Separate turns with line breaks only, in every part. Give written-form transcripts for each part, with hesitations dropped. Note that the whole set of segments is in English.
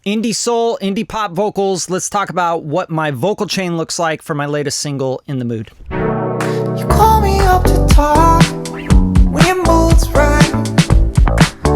Indie soul, indie pop vocals. Let's talk about what my vocal chain looks like for my latest single, In the Mood.
You call me up to talk when your mood's right.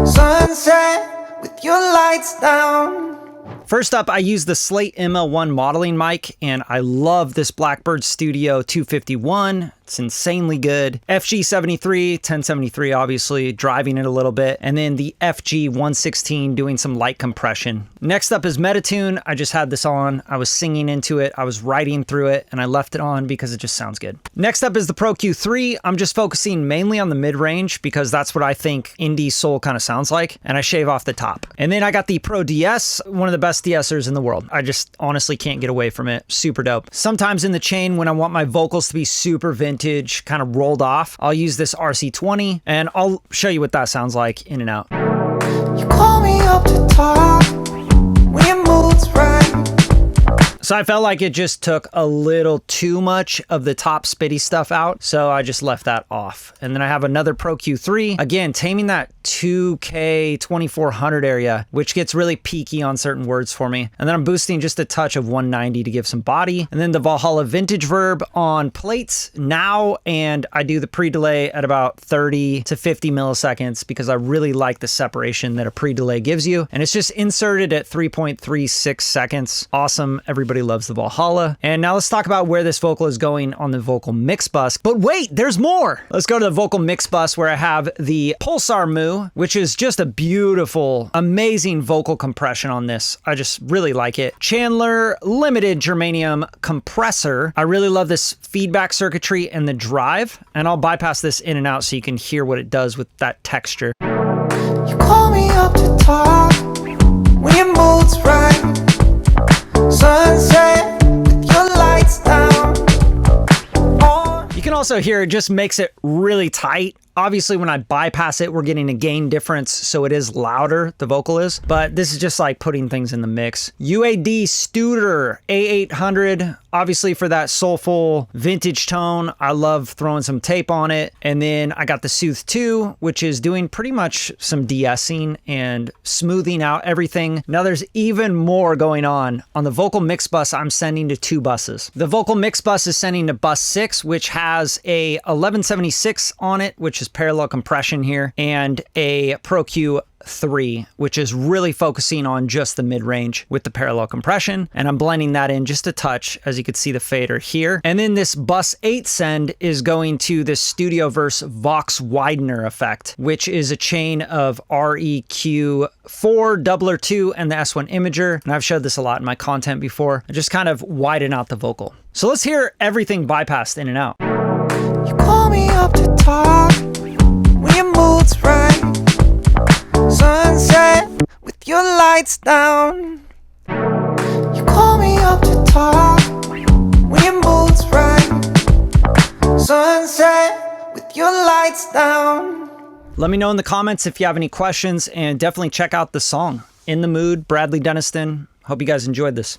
Sunset with your lights down.
First up, I use the Slate ML1 modeling mic, and I love this Blackbird Studio 251. It's insanely good. FG73, 1073 obviously, driving it a little bit. And then the FG116 doing some light compression. Next up is Metatune. I just had this on. I was singing into it. I was writing through it, and I left it on because it just sounds good. Next up is the Pro Q3. I'm just focusing mainly on the mid-range because that's what I think indie soul kind of sounds like. And I shave off the top. And then I got the Pro DS, one of the best DSers in the world. I just honestly can't get away from it. Super dope. Sometimes in the chain, when I want my vocals to be super vintage, kind of rolled off, I'll use this RC20, and I'll show you what that sounds like in and out.
You call me up to talk when your mood's right.
So I felt like it just took a little too much of the top spitty stuff out, so I just left that off. And then I have another Pro Q3, again, taming that 2K 2400 area, which gets really peaky on certain words for me. And then I'm boosting just a touch of 190 to give some body. And then the Valhalla Vintage Verb on plates now, and I do the pre-delay at about 30 to 50 milliseconds because I really like the separation that a pre-delay gives you. And it's just inserted at 3.36 seconds. Awesome. Everybody loves the Valhalla. And now let's talk about where this vocal is going on the vocal mix bus. But wait, there's more. Let's go to the vocal mix bus where I have the Pulsar Moo, which is just a beautiful, amazing vocal compression on this. I just really like it. Chandler Limited Germanium Compressor. I really love this feedback circuitry and the drive, and I'll bypass this in and out so you can hear what it does with that texture.
You call me up to talk when your mood's right. Sunset with your lights down.
You can also hear it just makes it really tight. Obviously, when I bypass it, we're getting a gain difference, so it is louder, the vocal is, but this is just like putting things in the mix. UAD Studer A800, obviously for that soulful vintage tone. I love throwing some tape on it. And then I got the Sooth 2, which is doing pretty much some de-essing and smoothing out everything. Now there's even more going on. On the vocal mix bus, I'm sending to 2 buses. The vocal mix bus is sending to bus 6, which has a 1176 on it, which is parallel compression here, and a Pro Q3, which is really focusing on just the mid-range with the parallel compression. And I'm blending that in just a touch, as you can see the fader here. And then this bus 8 send is going to this Studioverse Vox Widener effect, which is a chain of REQ4, Doubler 2, and the S1 Imager. And I've showed this a lot in my content before. I just kind of widen out the vocal. So let's hear everything bypassed in and out.
You call me up to talk when your mood's right. Sunset with your lights down. You call me up to talk when your mood's right. Sunset with your lights down.
Let me know in the comments if you have any questions, and definitely check out the song In the Mood, Bradley Denniston. Hope you guys enjoyed this.